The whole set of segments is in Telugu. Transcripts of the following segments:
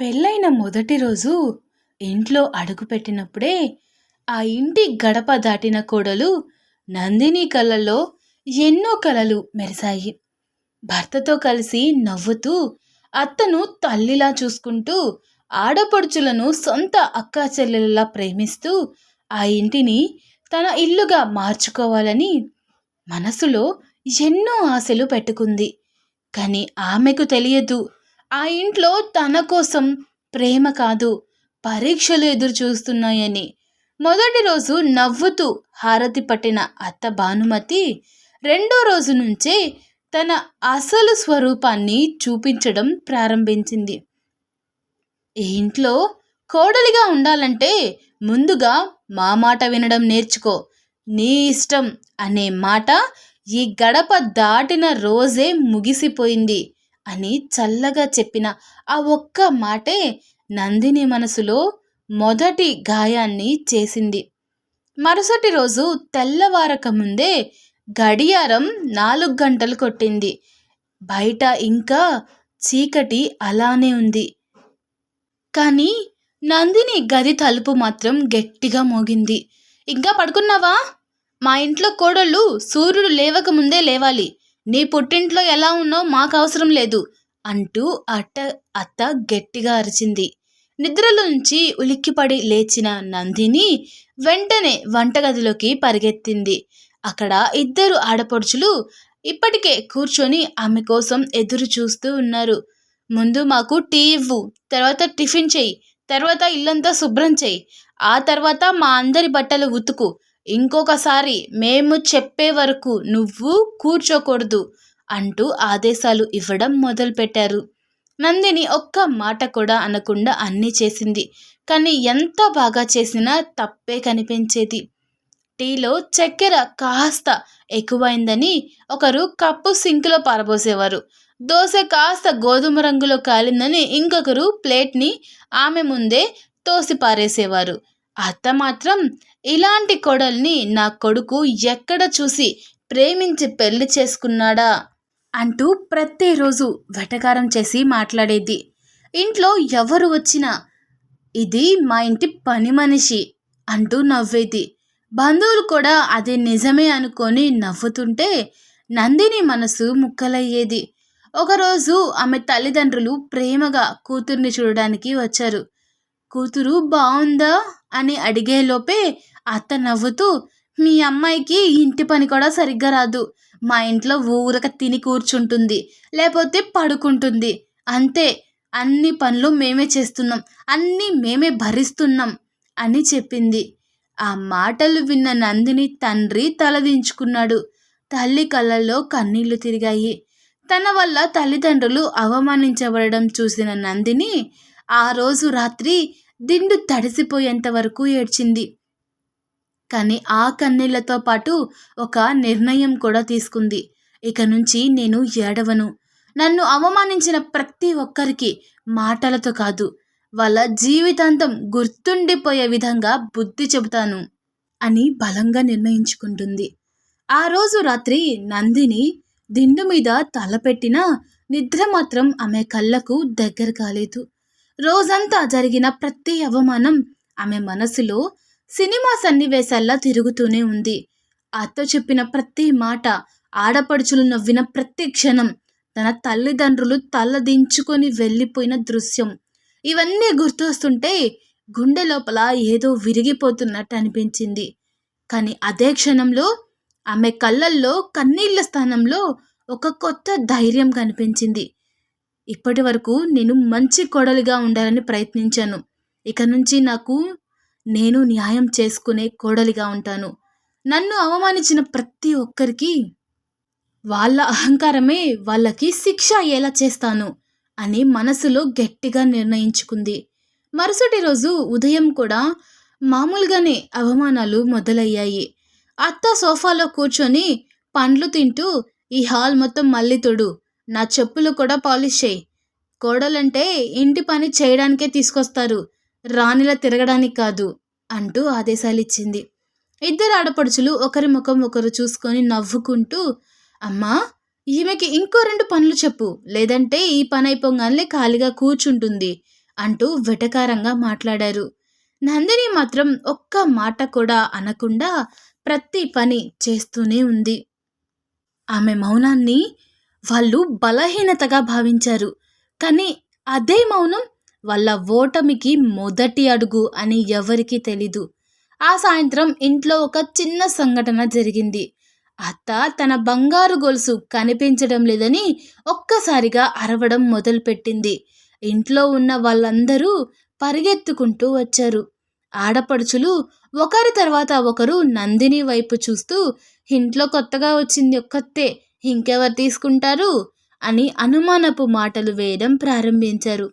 పెళ్ళైన మొదటి రోజు ఇంట్లో అడుగుపెట్టినప్పుడే ఆ ఇంటి గడప దాటిన కోడలు నందిని కళ్ళల్లో ఎన్నో కలలు మెరిశాయి. భర్తతో కలిసి నవ్వుతూ, అత్తను తల్లిలా చూసుకుంటూ, ఆడపడుచులను సొంత అక్కా చెల్లెలలా ప్రేమిస్తూ, ఆ ఇంటిని తన ఇల్లుగా మార్చుకోవాలని మనసులో ఎన్నో ఆశలు పెట్టుకుంది. కానీ ఆమెకు తెలియదు, ఆ ఇంట్లో తన కోసం ప్రేమ కాదు, పరీక్షలు ఎదురు చూస్తున్నాయని. మొదటి రోజు నవ్వుతూ హారతి పట్టిన అత్త భానుమతి రెండో రోజు నుంచే తన అసలు స్వరూపాన్ని చూపించడం ప్రారంభించింది. ఈ ఇంట్లో కోడలిగా ఉండాలంటే ముందుగా మా మాట వినడం నేర్చుకో, నీ ఇష్టం అనే మాట ఈ గడప దాటిన రోజే ముగిసిపోయింది అని చల్లగా చెప్పిన ఆ ఒక్క మాటే నందిని మనసులో మొదటి గాయాన్ని చేసింది. మరుసటి రోజు తెల్లవారక ముందే గడియారం 4 గంటలు కొట్టింది. బయట ఇంకా చీకటి అలానే ఉంది. కానీ నందిని గది తలుపు మాత్రం గట్టిగా మోగింది. ఇంకా పడుకున్నావా? మా ఇంట్లో కోడళ్ళు సూర్యుడు లేవక ముందే లేవాలి. నీ పుట్టింట్లో ఎలా ఉన్నావు మాకు అవసరం లేదు అంటూ అత్త గట్టిగా అరిచింది. నిద్రలోంచి ఉలిక్కిపడి లేచిన నందిని వెంటనే వంటగదిలోకి పరిగెత్తింది. అక్కడ ఇద్దరు ఆడపడుచులు ఇప్పటికే కూర్చొని ఆమె కోసం ఎదురు చూస్తూ ఉన్నారు. ముందు మాకు టీ ఇవ్వు, తర్వాత టిఫిన్ చెయ్యి, తర్వాత ఇల్లంతా శుభ్రం చెయ్యి, ఆ తర్వాత మా అందరి బట్టలు ఉతుకు, ఇంకొకసారి మేము చెప్పే వరకు నువ్వు కూర్చోకూడదు అంటూ ఆదేశాలు ఇవ్వడం మొదలుపెట్టారు. నందిని ఒక్క మాట కూడా అనకుండా అన్నీ చేసింది. కానీ ఎంత బాగా చేసినా తప్పే కనిపించేది. టీలో చక్కెర కాస్త ఎక్కువైందని ఒకరు కప్పు సింక్లో పారబోసేవారు. దోశ కాస్త గోధుమ రంగులో కాలిందని ఇంకొకరు ప్లేట్ని ఆమె ముందే తోసి పారేసేవారు. అత్త మాత్రం ఇలాంటి కోడల్ని నా కొడుకు ఎక్కడ చూసి ప్రేమించి పెళ్లి చేసుకున్నాడా అంటూ ప్రతిరోజు వెటకారం చేసి మాట్లాడేది. ఇంట్లో ఎవరు వచ్చినా ఇది మా ఇంటి పని మనిషి అంటూ నవ్వేది. బంధువులు కూడా అది నిజమే అనుకొని నవ్వుతుంటే నందిని మనసు ముక్కలయ్యేది. ఒకరోజు ఆమె తల్లిదండ్రులు ప్రేమగా కూతుర్ని చూడడానికి వచ్చారు. కూతురు బాగుందా అని అడిగేలోపే అత్త నవ్వుతూ, మీ అమ్మాయికి ఇంటి పని కూడా సరిగ్గా రాదు. మా ఇంట్లో ఊరక తిని కూర్చుంటుంది, లేకపోతే పడుకుంటుంది, అంతే. అన్ని పనులు మేమే చేస్తున్నాం, అన్నీ మేమే భరిస్తున్నాం అని చెప్పింది. ఆ మాటలు విన్న నందిని తండ్రి తలదించుకున్నాడు. తల్లి కళ్ళల్లో కన్నీళ్లు తిరిగాయి. తన వల్ల తల్లిదండ్రులు అవమానించబడడం చూసిన నందిని ఆ రోజు రాత్రి దిండు తడిసిపోయేంత వరకు ఏడ్చింది. కానీ ఆ కన్నీళ్లతో పాటు ఒక నిర్ణయం కూడా తీసుకుంది. ఇక నుంచి నేను ఏడవను. నన్ను అవమానించిన ప్రతి ఒక్కరికి మాటలతో కాదు, వాళ్ళ జీవితాంతం గుర్తుండిపోయే విధంగా బుద్ధి చెబుతాను అని బలంగా నిర్ణయించుకుంటుంది. ఆ రోజు రాత్రి నందిని దిండు మీద తలపెట్టినా నిద్ర మాత్రం ఆమె కళ్ళకు దగ్గర కాలేదు. రోజంతా జరిగిన ప్రతి అవమానం ఆమె మనసులో సినిమా సన్నివేశాల్లా తిరుగుతూనే ఉంది. అత్త చెప్పిన ప్రతి మాట, ఆడపడుచులు నవ్విన ప్రతి క్షణం, తన తల్లిదండ్రులు తలదించుకొని వెళ్ళిపోయిన దృశ్యం, ఇవన్నీ గుర్తొస్తుంటే గుండె లోపల ఏదో విరిగిపోతున్నట్టు అనిపించింది. కానీ అదే క్షణంలో ఆమె కళ్ళల్లో కన్నీళ్ల స్థానంలో ఒక కొత్త ధైర్యం కనిపించింది. ఇప్పటి వరకు నేను మంచి కోడలిగా ఉండాలని ప్రయత్నించాను. ఇక నుంచి నేను న్యాయం చేసుకునే కోడలిగా ఉంటాను. నన్ను అవమానించిన ప్రతి ఒక్కరికి వాళ్ళ అహంకారమే వాళ్ళకి శిక్ష అయ్యేలా చేస్తాను అని మనసులో గట్టిగా నిర్ణయించుకుంది. మరుసటి రోజు ఉదయం కూడా మామూలుగానే అవమానాలు మొదలయ్యాయి. అత్త సోఫాలో కూర్చొని పండ్లు తింటూ, ఈ హాల్ మొత్తం మళ్ళీ తొడు, నా చెప్పులు కూడా పాలిష్ చేయి, కోడలంటే ఇంటి పని చేయడానికే తీసుకొస్తారు, రాణిలా తిరగడానికి కాదు అంటూ ఆదేశాలిచ్చింది. ఇద్దరు ఆడపడుచులు ఒకరి ముఖం ఒకరు చూసుకొని నవ్వుకుంటూ, అమ్మా, ఈమెకి ఇంకో 2 పనులు చెప్పు, లేదంటే ఈ పని అయిపోగానే ఖాళీగా కూర్చుంటుంది అంటూ వెటకారంగా మాట్లాడారు. నందిని మాత్రం ఒక్క మాట కూడా అనకుండా ప్రతి పని చేస్తూనే ఉంది. ఆమె మౌనాన్ని వాళ్ళు బలహీనతగా భావించారు. కానీ అదే మౌనం వాళ్ళ ఓటమికి మొదటి అడుగు అని ఎవరికీ తెలీదు. ఆ సాయంత్రం ఇంట్లో ఒక చిన్న సంఘటన జరిగింది. అత్త తన బంగారు గొలుసు కనిపించడం లేదని ఒక్కసారిగా అరవడం మొదలుపెట్టింది. ఇంట్లో ఉన్న వాళ్ళందరూ పరిగెత్తుకుంటూ వచ్చారు. ఆడపడుచులు ఒకరి తర్వాత ఒకరు నందిని వైపు చూస్తూ, ఇంట్లో కొత్తగా వచ్చింది ఒక్కతే, ఇంకెవరు తీసుకుంటారు అని అనుమానపు మాటలు వేయడం ప్రారంభించారు.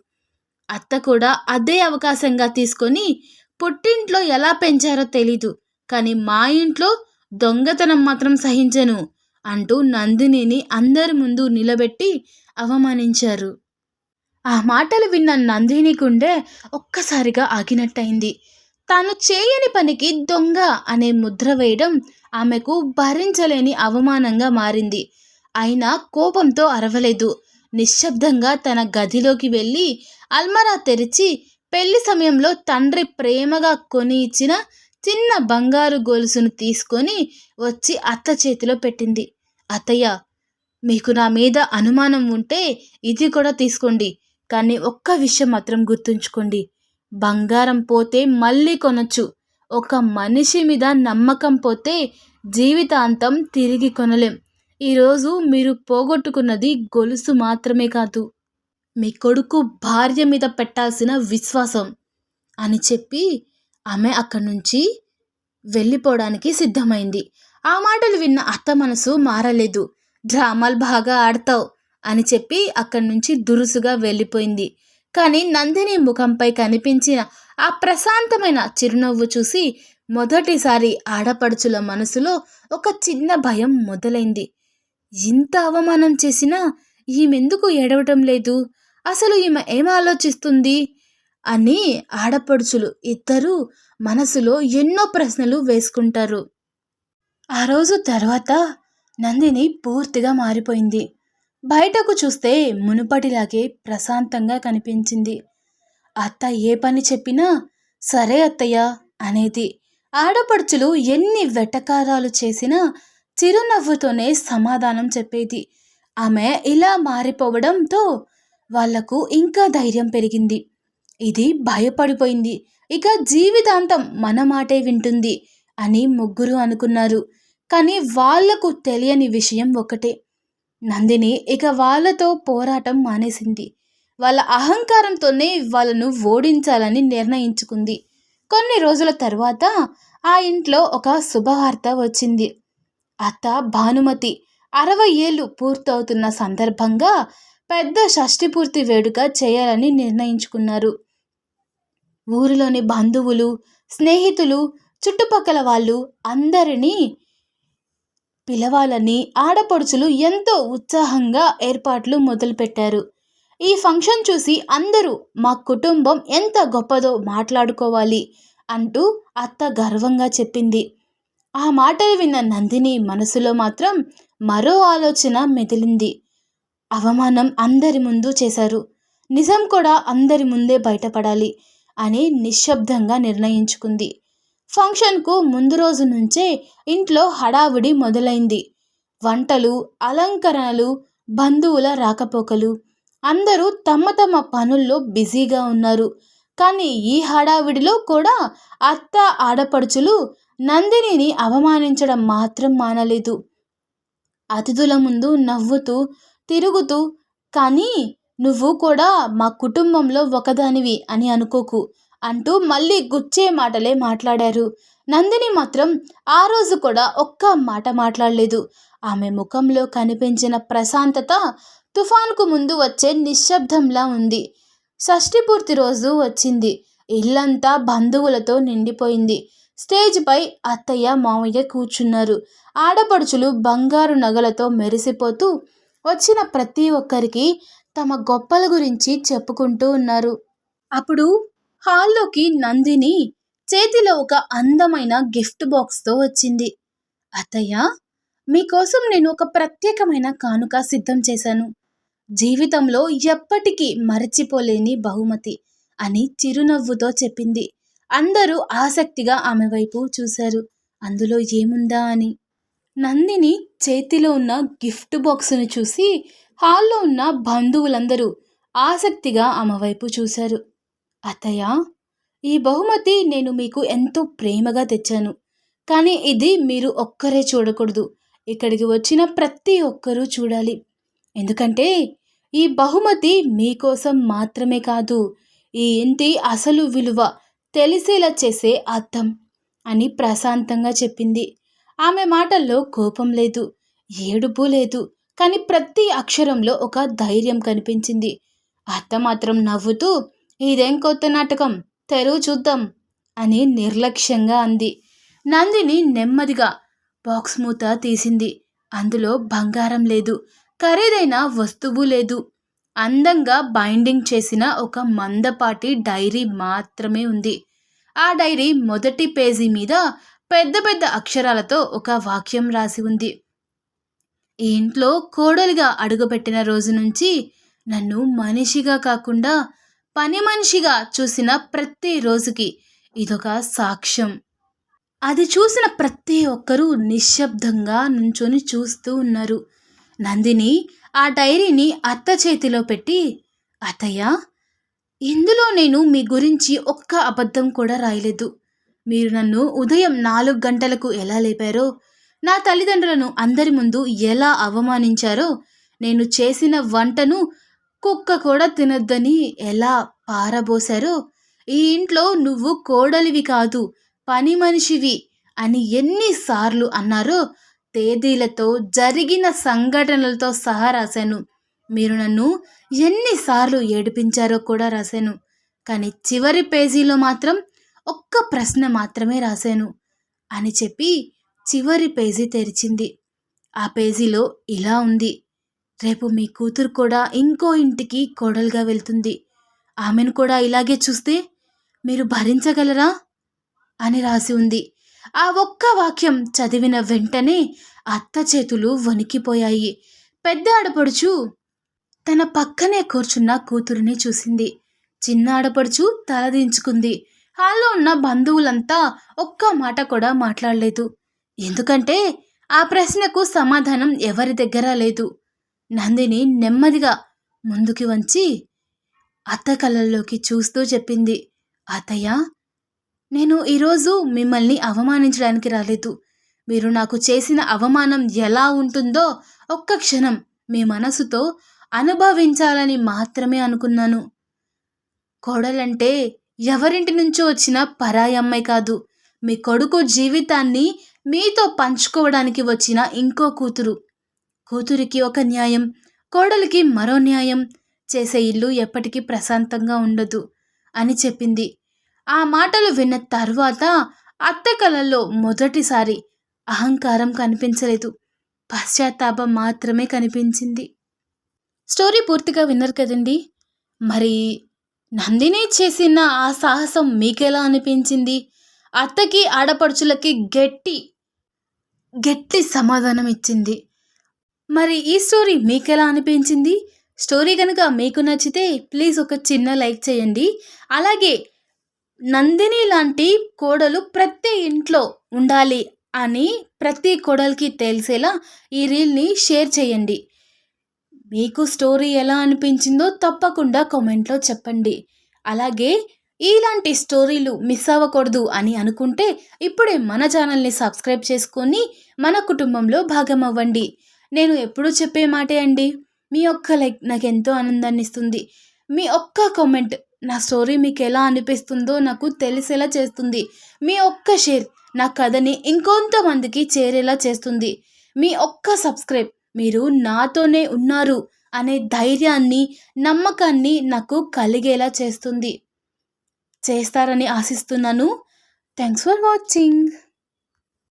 అత్త కూడా అదే అవకాశంగా తీసుకొని, పుట్టింట్లో ఎలా పెంచారో తెలీదు, కానీ మా ఇంట్లో దొంగతనం మాత్రం సహించను అంటూ నందినిని అందరి ముందు నిలబెట్టి అవమానించారు. ఆ మాటలు విన్న నందిని గుండె ఒక్కసారిగా ఆగినట్టయింది. తాను చేయని పనికి దొంగ అనే ముద్ర వేయడం ఆమెకు భరించలేని అవమానంగా మారింది. అయినా కోపంతో అరవలేదు. నిశ్శబ్దంగా తన గదిలోకి వెళ్ళి అల్మరా తెరిచి పెళ్లి సమయంలో తండ్రి ప్రేమగా కొని ఇచ్చిన చిన్న బంగారు గొలుసును తీసుకొని వచ్చి అత్త చేతిలో పెట్టింది. అత్తయ్య, మీకు నా మీద అనుమానం ఉంటే ఇది కూడా తీసుకోండి. కానీ ఒక్క విషయం మాత్రం గుర్తుంచుకోండి. బంగారం పోతే మళ్ళీ కొనొచ్చు. ఒక మనిషి మీద నమ్మకం పోతే జీవితాంతం తిరిగి కొనలేం. ఈరోజు మీరు పోగొట్టుకున్నది గొలుసు మాత్రమే కాదు, మీ కొడుకు భార్య మీద పెట్టాల్సిన విశ్వాసం అని చెప్పి ఆమె అక్కడి నుంచి వెళ్ళిపోవడానికి సిద్ధమైంది. ఆ మాటలు విన్న అత్త మనసు మారలేదు. డ్రామాలు బాగా ఆడతావు అని చెప్పి అక్కడి నుంచి దురుసుగా వెళ్ళిపోయింది. కానీ నందిని ముఖంపై కనిపించిన ఆ ప్రశాంతమైన చిరునవ్వు చూసి మొదటిసారి ఆడపడుచుల మనసులో ఒక చిన్న భయం మొదలైంది. ఇంత అవమానం చేసినా ఈమెందుకు ఏడవటం లేదు, అసలు ఈమె ఏం ఆలోచిస్తుంది అని ఆడపడుచులు ఇద్దరూ మనసులో ఎన్నో ప్రశ్నలు వేసుకుంటారు. ఆ రోజు తర్వాత నందిని పూర్తిగా మారిపోయింది. బయటకు చూస్తే మునుపటిలాగే ప్రశాంతంగా కనిపించింది. అత్త ఏ పని చెప్పినా సరే అత్తయ్య అనేది. ఆడపడుచులు ఎన్ని వెటకారాలు చేసినా చిరునవ్వుతోనే సమాధానం చెప్పేది. ఆమె ఇలా మారిపోవడంతో వాళ్లకు ఇంకా ధైర్యం పెరిగింది. ఇది భయపడిపోయింది, ఇక జీవితాంతం మన మాటే వింటుంది అని ముగ్గురు అనుకున్నారు. కానీ వాళ్లకు తెలియని విషయం ఒకటే, నందిని ఇక వాళ్ళతో పోరాటం మానేసింది. వాళ్ళ అహంకారంతోనే వాళ్ళను ఓడించాలని నిర్ణయించుకుంది. కొన్ని రోజుల తర్వాత ఆ ఇంట్లో ఒక శుభవార్త వచ్చింది. అత్త భానుమతి 60 ఏళ్ళు పూర్తవుతున్న సందర్భంగా పెద్ద షష్ఠి వేడుక చేయాలని నిర్ణయించుకున్నారు. ఊరిలోని బంధువులు, స్నేహితులు, చుట్టుపక్కల వాళ్ళు అందరినీ పిలవాలని ఆడపడుచులు ఎంతో ఉత్సాహంగా ఏర్పాట్లు మొదలుపెట్టారు. ఈ ఫంక్షన్ చూసి అందరూ మా కుటుంబం ఎంత గొప్పదో మాట్లాడుకోవాలి అంటూ అత్త గర్వంగా చెప్పింది. ఆ మాటలు విన్న నందిని మనసులో మాత్రం మరో ఆలోచన మెదిలింది. అవమానం అందరి ముందు చేశారు, నిజం కూడా అందరి ముందే బయటపడాలి అని నిశ్శబ్దంగా నిర్ణయించుకుంది. ఫంక్షన్కు ముందు రోజు నుంచే ఇంట్లో హడావుడి మొదలైంది. వంటలు, అలంకరణలు, బంధువుల రాకపోకలు, అందరూ తమ తమ పనుల్లో బిజీగా ఉన్నారు. కానీ ఈ హడావిడిలో కూడా అత్త, ఆడపడుచులు నందినిని అవమానించడం మాత్రం మానలేదు. అతిథుల ముందు నవ్వుతూ తిరుగుతూ, కానీ నువ్వు కూడా మా కుటుంబంలో ఒకదానివి అని అనుకోకు అంటూ మళ్ళీ గుచ్చే మాటలే మాట్లాడారు. నందిని మాత్రం ఆ రోజు కూడా ఒక్క మాట మాట్లాడలేదు. ఆమె ముఖంలో కనిపించిన ప్రశాంతత తుఫాన్కు ముందు వచ్చే నిశ్శబ్దంలా ఉంది. షష్ఠి పూర్తి రోజు వచ్చింది. ఇల్లంతా బంధువులతో నిండిపోయింది. స్టేజ్పై అత్తయ్య, మామయ్య కూర్చున్నారు. ఆడపడుచులు బంగారు నగలతో మెరిసిపోతూ వచ్చిన ప్రతి ఒక్కరికి తమ గొప్పల గురించి చెప్పుకుంటూ ఉన్నారు. అప్పుడు హాల్లోకి నందిని చేతిలో ఒక అందమైన గిఫ్ట్ బాక్స్తో వచ్చింది. అత్తయ్య, మీకోసం నేను ఒక ప్రత్యేకమైన కానుక సిద్ధం చేశాను. జీవితంలో ఎప్పటికీ మరచిపోలేని బహుమతి అని చిరునవ్వుతో చెప్పింది. అందరూ ఆసక్తిగా ఆమె వైపు చూశారు. అందులో ఏముందా అని. నందిని చేతిలో ఉన్న గిఫ్ట్ బాక్సును చూసి హాల్లో ఉన్న బంధువులందరూ ఆసక్తిగా ఆమె వైపు చూశారు. అత్తయ్య, ఈ బహుమతి నేను మీకు ఎంతో ప్రేమగా తెచ్చాను. కానీ ఇది మీరు ఒక్కరే చూడకూడదు. ఇక్కడికి వచ్చిన ప్రతి ఒక్కరూ చూడాలి. ఎందుకంటే ఈ బహుమతి మీకోసం మాత్రమే కాదు, ఈ ఇంటి అసలు విలువ తెలిసేలా చేసే అర్థం అని ప్రశాంతంగా చెప్పింది. ఆమె మాటల్లో కోపం లేదు, ఏడుపు లేదు. కానీ ప్రతి అక్షరంలో ఒక ధైర్యం కనిపించింది. అత్త మాత్రం నవ్వుతూ, ఇదేం కొత్త నాటకం, తెరువు చూద్దాం అని నిర్లక్ష్యంగా అంది. నందిని నెమ్మదిగా బాక్స్ మూత తీసింది. అందులో బంగారం లేదు, ఖరీదైన వస్తువు లేదు. అందంగా బైండింగ్ చేసిన ఒక మందపాటి డైరీ మాత్రమే ఉంది. ఆ డైరీ మొదటి పేజీ మీద పెద్ద పెద్ద అక్షరాలతో ఒక వాక్యం రాసి ఉంది. ఈ ఇంట్లో కోడలిగా అడుగుపెట్టిన రోజు నుంచి నన్ను మనిషిగా కాకుండా పని మనిషిగా చూసిన ప్రతి రోజుకి ఇదొక సాక్ష్యం. అది చూసిన ప్రతి ఒక్కరూ నిశ్శబ్దంగా నుంచొని చూస్తూ ఉన్నారు. నందిని ఆ డైరీని అత్త చేతిలో పెట్టి, అత్తయ్య, ఇందులో నేను మీ గురించి ఒక్క అబద్ధం కూడా రాయలేదు. మీరు నన్ను ఉదయం 4 గంటలకు ఎలా లేపారో, నా తల్లిదండ్రులను అందరి ముందు ఎలా అవమానించారో, నేను చేసిన వంటను కుక్క కూడా తినొద్దని ఎలా పారబోశారో, ఈ ఇంట్లో నువ్వు కోడలివి కాదు పని మనిషివి అని ఎన్నిసార్లు అన్నారో తేదీలతో జరిగిన సంఘటనలతో సహా రాశాను. మీరు నన్ను ఎన్నిసార్లు ఏడిపించారో కూడా రాశాను. కానీ చివరి పేజీలో మాత్రం ఒక్క ప్రశ్న మాత్రమే రాశాను అని చెప్పి చివరి పేజీ తెరిచింది. ఆ పేజీలో ఇలా ఉంది: రేపు మీ కూతురు కూడా ఇంకో ఇంటికి కోడలుగా వెళ్తుంది. ఆమెను కూడా ఇలాగే చూస్తే మీరు భరించగలరా అని రాసి ఉంది. ఆ ఒక్క వాక్యం చదివిన వెంటనే అత్త చేతులు వణికిపోయాయి. పెద్ద ఆడపడుచు తన పక్కనే కూర్చున్న కూతురిని చూసింది. చిన్న ఆడపడుచు తలదించుకుంది. హాల్లో ఉన్న బంధువులంతా ఒక్క మాట కూడా మాట్లాడలేదు. ఎందుకంటే ఆ ప్రశ్నకు సమాధానం ఎవరి దగ్గర లేదు. నందిని నెమ్మదిగా ముందుకి వంచి అత్త కళ్ళల్లోకి చూస్తూ చెప్పింది, అత్తయ్య, నేను ఈరోజు మిమ్మల్ని అవమానించడానికి రాలేదు. మీరు నాకు చేసిన అవమానం ఎలా ఉంటుందో ఒక్క క్షణం మీ మనసుతో అనుభవించాలని మాత్రమే అనుకున్నాను. కోడలంటే ఎవరింటి నుంచో వచ్చిన పరాయి అమ్మాయి కాదు. మీ కొడుకు జీవితాన్ని మీతో పంచుకోవడానికి వచ్చిన ఇంకో కూతురు. కూతురికి ఒక న్యాయం, కోడలికి మరో న్యాయం చేసే ఇల్లు ఎప్పటికీ ప్రశాంతంగా ఉండదు అని చెప్పింది. ఆ మాటలు విన్న తర్వాత అత్త కళ్ళల్లో మొదటిసారి అహంకారం కనిపించలేదు, పశ్చాత్తాపం మాత్రమే కనిపించింది. స్టోరీ పూర్తిగా విన్నారు కదండి. మరి నందిని చేసిన ఆ సాహసం మీకెలా అనిపించింది? అత్తకి ఆడపడుచులకి గట్టి గట్టి సమాధానం ఇచ్చింది. మరి ఈ స్టోరీ మీకెలా అనిపించింది? స్టోరీ కనుక మీకు నచ్చితే ప్లీజ్ ఒక చిన్న లైక్ చేయండి. అలాగే నందిని లాంటి కోడలు ప్రతి ఇంట్లో ఉండాలి అని ప్రతి కోడలికి తెలిసేలా ఈ రీల్ని షేర్ చేయండి. మీకు స్టోరీ ఎలా అనిపించిందో తప్పకుండా కామెంట్లో చెప్పండి. అలాగే ఇలాంటి స్టోరీలు మిస్ అవ్వకూడదు అని అనుకుంటే ఇప్పుడే మన ఛానల్ని సబ్స్క్రైబ్ చేసుకొని మన కుటుంబంలో భాగం అవ్వండి. నేను ఎప్పుడూ చెప్పే మాటే అండి, మీ ఒక్క లైక్ నాకు ఎంతో ఆనందాన్ని ఇస్తుంది. మీ ఒక్క కామెంట్ నా స్టోరీ మీకు ఎలా అనిపిస్తుందో నాకు తెలిసేలా చేస్తుంది. మీ ఒక్క షేర్ నా కథని ఇంకొంతమందికి చేరేలా చేస్తుంది. మీ ఒక్క సబ్స్క్రైబ్ మీరు నాతోనే ఉన్నారు అనే ధైర్యాన్ని, నమ్మకాన్ని నాకు కలిగేలా చేస్తారని ఆశిస్తున్నాను. Thanks for watching.